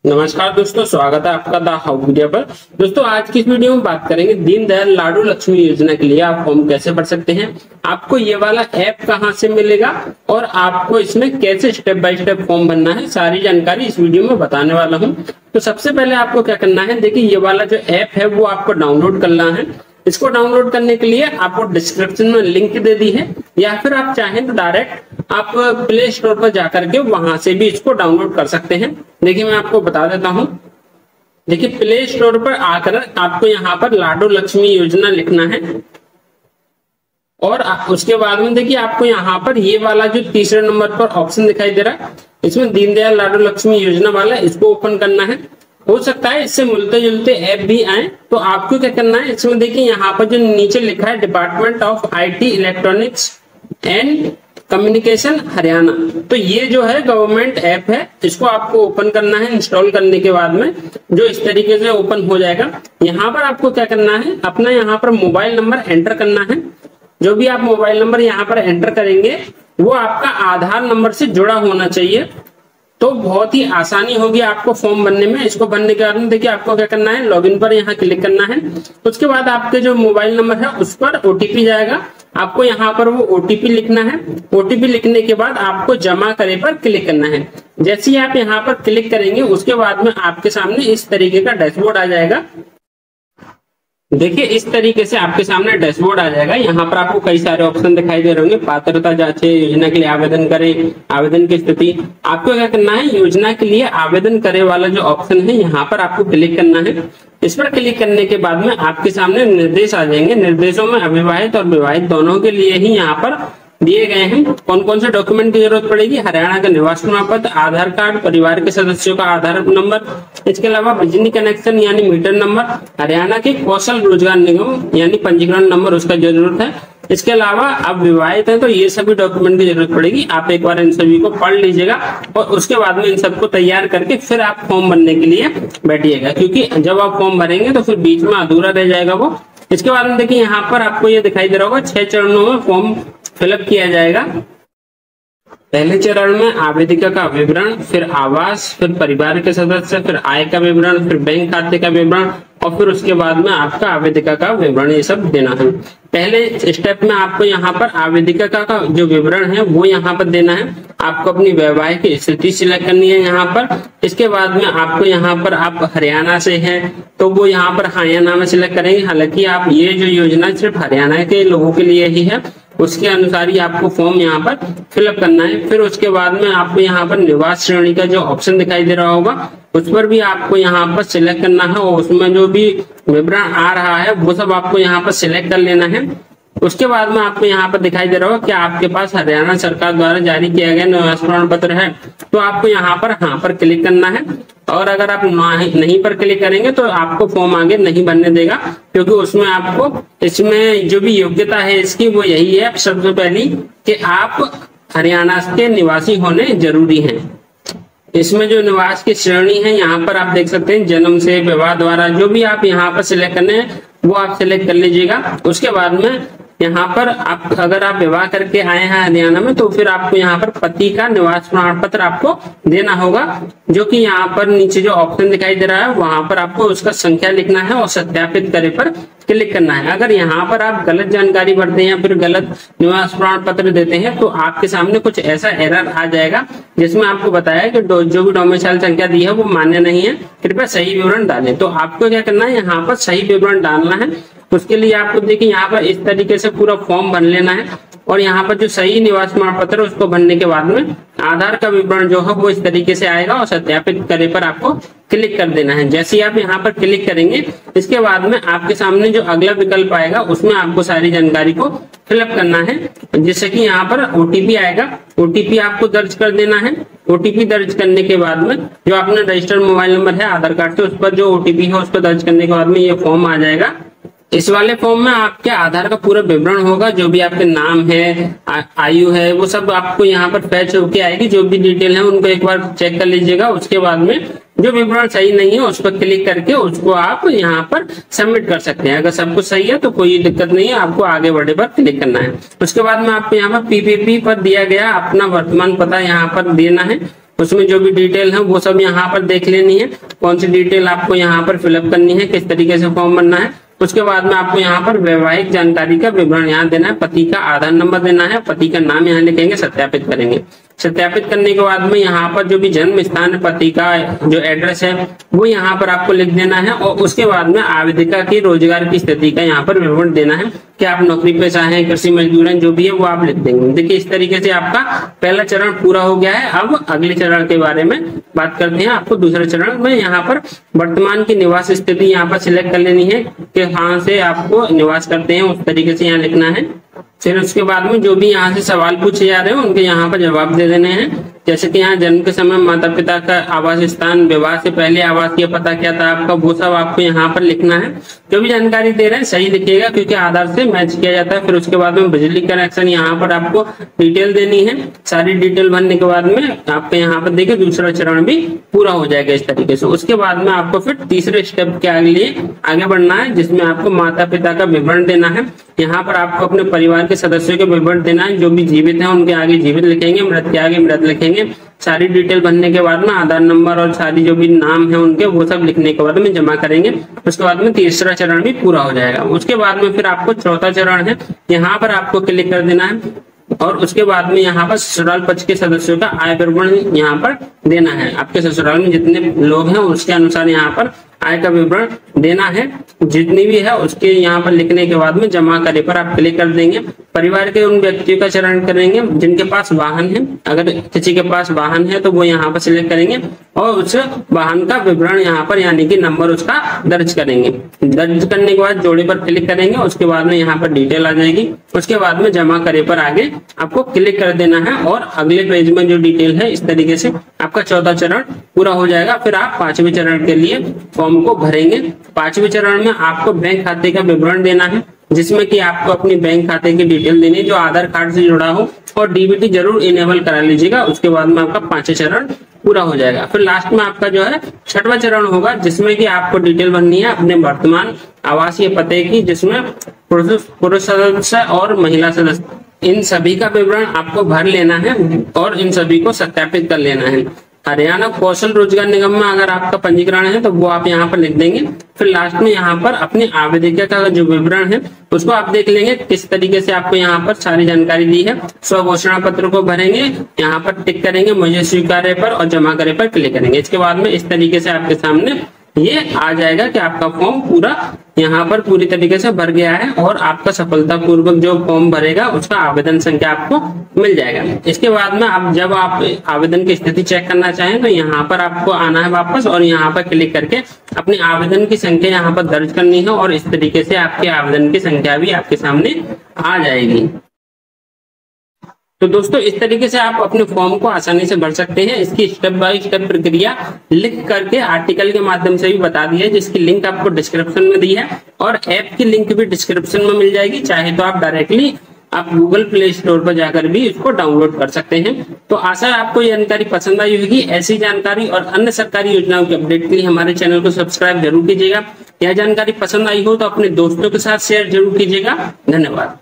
नमस्कार दोस्तों, स्वागत है आपका द हाउ मीडिया पर। दोस्तों आज की इस वीडियो में बात करेंगे दीनदयाल लाडू लक्ष्मी योजना के लिए आप फॉर्म कैसे भर सकते हैं, आपको ये वाला ऐप कहां से मिलेगा और आपको इसमें कैसे स्टेप बाय स्टेप फॉर्म भरना है, सारी जानकारी इस वीडियो में बताने वाला हूं। तो सबसे पहले आपको क्या करना है, देखिए ये वाला जो ऐप है वो आपको डाउनलोड करना है। इसको डाउनलोड करने के लिए आपको डिस्क्रिप्शन में लिंक दे दी है, या फिर आप चाहें तो डायरेक्ट आप प्ले स्टोर पर जाकर के वहां से भी इसको डाउनलोड कर सकते हैं। देखिए मैं आपको बता देता हूं। देखिए प्ले स्टोर पर आकर आपको यहाँ पर लाडू लक्ष्मी योजना लिखना है और उसके बाद में देखिए आपको यहाँ पर ये वाला जो तीसरे नंबर पर ऑप्शन दिखाई दे रहा है, इसमें दीनदयाल लाडू लक्ष्मी योजना वाला, इसको ओपन करना है। हो सकता है इससे मिलते जुलते ऐप भी आए, तो आपको क्या करना है, इसमें देखिए यहाँ पर जो नीचे लिखा है department of IT electronics and communication Haryana, तो ये जो है गवर्नमेंट ऐप है, इसको आपको ओपन करना है। इंस्टॉल करने के बाद में जो इस तरीके से ओपन हो जाएगा, यहाँ पर आपको क्या करना है, अपना यहाँ पर मोबाइल नंबर एंटर करना है। जो भी आप मोबाइल नंबर यहाँ पर एंटर करेंगे वो आपका आधार नंबर से जुड़ा होना चाहिए, तो बहुत ही आसानी होगी आपको फॉर्म भरने में। इसको भरने के बाद में देखिए आपको क्या करना है, लॉगिन पर यहाँ क्लिक करना है। उसके बाद आपके जो मोबाइल नंबर है उस पर ओटीपी जाएगा, आपको यहाँ पर वो ओटीपी लिखना है। ओटीपी लिखने के बाद आपको जमा करे पर क्लिक करना है। जैसे ही आप यहाँ पर क्लिक करेंगे उसके बाद में आपके सामने इस तरीके का डैशबोर्ड आ जाएगा। देखिए इस तरीके से आपके सामने डैशबोर्ड आ जाएगा। यहाँ पर आपको कई सारे ऑप्शन दिखाई दे रहे होंगे। पात्रता जांचे, योजना के लिए आवेदन करें, आवेदन की स्थिति। आपको क्या करना है, योजना के लिए आवेदन करे वाला जो ऑप्शन है यहाँ पर आपको क्लिक करना है। इस पर क्लिक करने के बाद में आपके सामने निर्देश आ जाएंगे। निर्देशों में अविवाहित और विवाहित दोनों के लिए ही यहाँ पर दिए गए हैं कौन कौन से डॉक्यूमेंट की जरूरत पड़ेगी। हरियाणा का निवास प्रमाण पत्र, आधार कार्ड, परिवार के सदस्यों का आधार नंबर, इसके अलावा बिजली कनेक्शन यानी मीटर नंबर, हरियाणा के कौशल रोजगार निगम यानी पंजीकरण नंबर उसका जरूरत है। इसके अलावा आप विवाहित हैं तो ये सभी डॉक्यूमेंट की जरूरत पड़ेगी। आप एक बार इन सभी को पढ़ लीजिएगा और उसके बाद में इन सबको तैयार करके फिर आप फॉर्म भरने के लिए बैठिएगा, क्योंकि जब आप फॉर्म भरेंगे तो फिर बीच में अधूरा रह जाएगा वो। इसके बाद में देखिए यहाँ पर आपको ये दिखाई दे रहा होगा 6 चरणों में फॉर्म फिलअप किया जाएगा। पहले चरण में आवेदिका का विवरण, फिर आवास, फिर परिवार के सदस्य, फिर आय का विवरण, फिर बैंक खाते का विवरण और फिर उसके बाद में आपका आवेदिका का विवरण, ये सब देना है। पहले स्टेप में आपको यहाँ पर आवेदिका का जो विवरण है वो यहाँ पर देना है। आपको अपनी वैवाहिक स्थिति सिलेक्ट करनी है यहाँ पर। इसके बाद में आपको यहाँ पर आप हरियाणा से हैं तो वो यहाँ पर हरियाणा में सिलेक्ट करेंगे। हालांकि आप ये जो योजना सिर्फ हरियाणा के लोगों के लिए ही है, उसके अनुसार ही आपको फॉर्म यहाँ पर फिलअप करना है। फिर उसके बाद में आपको यहाँ पर निवास श्रेणी का जो ऑप्शन दिखाई दे रहा होगा उस पर भी आपको यहाँ पर सिलेक्ट करना है और उसमें जो भी विवरण आ रहा है वो सब आपको यहाँ पर सिलेक्ट कर लेना है। उसके बाद में आपको यहाँ पर दिखाई दे रहा होगा कि आपके पास हरियाणा सरकार द्वारा जारी किया गया निवास प्रमाण पत्र है, तो आपको यहाँ पर हाँ पर क्लिक करना है। और अगर आप नहीं पर क्लिक करेंगे तो आपको फॉर्म आगे नहीं बनने देगा, क्योंकि उसमें आपको इसमें जो भी योग्यता है इसकी वो यही है सबसे पहली कि आप हरियाणा के निवासी होने जरूरी हैं। इसमें जो निवास की श्रेणी है यहाँ पर आप देख सकते हैं, जन्म से, विवाह द्वारा, जो भी आप यहाँ पर सिलेक्ट करने हैं वो आप सिलेक्ट कर लीजिएगा। उसके बाद में यहाँ पर आप अगर आप विवाह करके आए हैं हरियाणा में तो फिर आपको यहाँ पर पति का निवास प्रमाण पत्र आपको देना होगा, जो कि यहाँ पर नीचे जो ऑप्शन दिखाई दे रहा है वहां पर आपको उसका संख्या लिखना है और सत्यापित करे पर क्लिक करना है। अगर यहाँ पर आप गलत जानकारी भरते हैं या फिर गलत निवास प्रमाण पत्र देते हैं तो आपके सामने कुछ ऐसा एरर आ जाएगा जिसमें आपको बताया कि जो भी डोमिसाइल संख्या दी है वो मान्य नहीं है, कृपया सही विवरण डालें। तो आपको क्या करना है, यहाँ पर सही विवरण डालना है। उसके लिए आपको देखिए यहाँ पर इस तरीके से पूरा फॉर्म भर लेना है और यहाँ पर जो सही निवास प्रमाण पत्र है उसको भरने के बाद में आधार का विवरण जो है वो इस तरीके से आएगा और सत्यापित करे पर आपको क्लिक कर देना है। जैसे ही आप यहाँ पर क्लिक करेंगे इसके बाद में आपके सामने जो अगला विकल्प आएगा उसमें आपको सारी जानकारी को फिलअप करना है। जैसे कि यहाँ पर ओटीपी आएगा, ओटीपी आपको दर्ज कर देना है। ओटीपी दर्ज करने के बाद में जो आपने रजिस्टर्ड मोबाइल नंबर है आधार कार्ड से उस पर जो ओटीपी है उसको दर्ज करने के बाद में ये फॉर्म आ जाएगा। इस वाले फॉर्म में आपके आधार का पूरा विवरण होगा, जो भी आपके नाम है, आयु है, वो सब आपको यहाँ पर फैच होके आएगी। जो भी डिटेल है उनको एक बार चेक कर लीजिएगा। उसके बाद में जो विवरण सही नहीं है उस पर क्लिक करके उसको आप यहाँ पर सबमिट कर सकते हैं। अगर सब कुछ सही है तो कोई दिक्कत नहीं है, आपको आगे बढ़े पर क्लिक करना है। उसके बाद में आपको यहाँ पर पीपीपी पर दिया गया अपना वर्तमान पता यहाँ पर देना है। उसमें जो भी डिटेल है वो सब यहाँ पर देख लेनी है, कौन सी डिटेल आपको यहाँ पर फिलअप करनी है, किस तरीके से फॉर्म भरना है। उसके बाद में आपको यहाँ पर वैवाहिक जानकारी का विवरण यहाँ देना है, पति का आधार नंबर देना है, पति का नाम यहाँ लिखेंगे, सत्यापित करेंगे। सत्यापित करने के बाद में यहाँ पर जो भी जन्म स्थान है, पति का जो एड्रेस है वो यहाँ पर आपको लिख देना है। और उसके बाद में आवेदिका की रोजगार की स्थिति का यहाँ पर विवरण देना है कि आप नौकरी पेशा हैं, कृषि मजदूर हैं, जो भी है वो आप लिख देंगे। देखिए इस तरीके से आपका पहला चरण पूरा हो गया है। अब अगले चरण के बारे में बात करते हैं। आपको दूसरे चरण में यहाँ पर वर्तमान की निवास स्थिति यहाँ पर सिलेक्ट कर लेनी है कि कहाँ से आपको निवास करते हैं, उस तरीके से यहाँ लिखना है। फिर उसके बाद में जो भी यहाँ से सवाल पूछे जा रहे हैं उनके यहाँ पर जवाब दे देने हैं। जैसे कि यहाँ जन्म के समय माता पिता का आवास स्थान, विवाह से पहले आवास का पता क्या था आपका, वो सब आपको यहाँ पर लिखना है। जो भी जानकारी दे रहे हैं सही लिखिएगा क्योंकि आधार से मैच किया जाता है। फिर उसके बाद में बिजली कनेक्शन यहाँ पर आपको डिटेल देनी है। सारी डिटेल भरने के बाद में आपको यहाँ पर देखिए दूसरा चरण भी पूरा हो जाएगा इस तरीके से। उसके बाद में आपको फिर तीसरे स्टेप के लिए आगे बढ़ना है, जिसमें आपको माता पिता का विवरण देना है। यहाँ पर आपको अपने परिवार के सदस्यों के विवरण देना है। जो भी जीवित हैं उनके आगे जीवित लिखेंगे, मृत के आगे मृत लिखेंगे। सारी डिटेल भरने के बाद में आधार नंबर और सारी जो भी नाम है उनके वो सब लिखने के बाद में जमा करेंगे। उसके बाद में तीसरा चरण भी पूरा हो जाएगा। उसके बाद में फिर आपको चौथा चरण है, यहाँ पर आपको क्लिक कर देना है। और उसके बाद में यहाँ पर ससुराल पक्ष के सदस्यों का आय विवरण यहाँ पर देना है। आपके ससुराल में जितने लोग हैं उसके अनुसार यहाँ पर आय का विवरण देना है, जितनी भी है उसके यहाँ पर लिखने के बाद में जमा करे पर आप क्लिक कर देंगे। परिवार के उन व्यक्तियों का चयन करेंगे जिनके पास वाहन है। अगर किसी के पास वाहन है तो वो यहाँ पर सिलेक्ट करेंगे और उस वाहन का विवरण यहाँ पर यानी कि नंबर उसका दर्ज करेंगे। दर्ज करने के बाद जोड़े पर क्लिक करेंगे। उसके बाद में यहाँ पर डिटेल आ जाएगी। उसके बाद में जमा करे पर आगे आपको क्लिक कर देना है और अगले पेज में जो डिटेल है इस तरीके से आपका चौथा चरण पूरा हो जाएगा। फिर आप पांचवें चरण के लिए फॉर्म को भरेंगे। पांचवें चरण में आपको बैंक खाते का विवरण देना है, जिसमें कि आपको अपनी बैंक खाते की डिटेल देनी है जो आधार कार्ड से जुड़ा हो, और डीबीटी जरूर इनेबल करा लीजिएगा। उसके बाद में आपका पांचवें चरण पूरा हो जाएगा। फिर लास्ट में आपका जो है छठवां चरण होगा, जिसमें कि आपको डिटेल भरनी है अपने वर्तमान आवासीय पते की, जिसमें पुरुष सदस्य और महिला सदस्य इन सभी का विवरण आपको भर लेना है और इन सभी को सत्यापित कर लेना है। हरियाणा कौशल रोजगार निगम में अगर आपका पंजीकरण है तो वो आप यहाँ पर लिख देंगे। फिर लास्ट में यहाँ पर अपनी आवेदिका का जो विवरण है उसको आप देख लेंगे किस तरीके से आपको यहाँ पर सारी जानकारी दी है। स्वघोषणा पत्र को भरेंगे, यहाँ पर टिक करेंगे मुझे स्वीकार्य पर और जमा करे पर क्लिक करेंगे। इसके बाद में इस तरीके से आपके सामने ये आ जाएगा कि आपका फॉर्म पूरा यहाँ पर पूरी तरीके से भर गया है और आपका सफलतापूर्वक जो फॉर्म भरेगा उसका आवेदन संख्या आपको मिल जाएगा। इसके बाद में आप जब आप आवेदन की स्थिति चेक करना चाहें तो यहाँ पर आपको आना है वापस और यहाँ पर क्लिक करके अपनी आवेदन की संख्या यहाँ पर दर्ज करनी है और इस तरीके से आपके आवेदन की संख्या भी आपके सामने आ जाएगी। तो दोस्तों इस तरीके से आप अपने फॉर्म को आसानी से भर सकते हैं। इसकी स्टेप बाय स्टेप प्रक्रिया लिख करके आर्टिकल के माध्यम से भी बता दी है, जिसकी लिंक आपको डिस्क्रिप्शन में दी है और ऐप की लिंक भी डिस्क्रिप्शन में मिल जाएगी। चाहे तो आप डायरेक्टली आप गूगल प्ले स्टोर पर जाकर भी इसको डाउनलोड कर सकते हैं। तो आशा है आपको ये जानकारी पसंद आई होगी। ऐसी जानकारी और अन्य सरकारी योजनाओं के अपडेट के लिए हमारे चैनल को सब्सक्राइब जरूर कीजिएगा। यह जानकारी पसंद आई हो तो अपने दोस्तों के साथ शेयर जरूर कीजिएगा। धन्यवाद।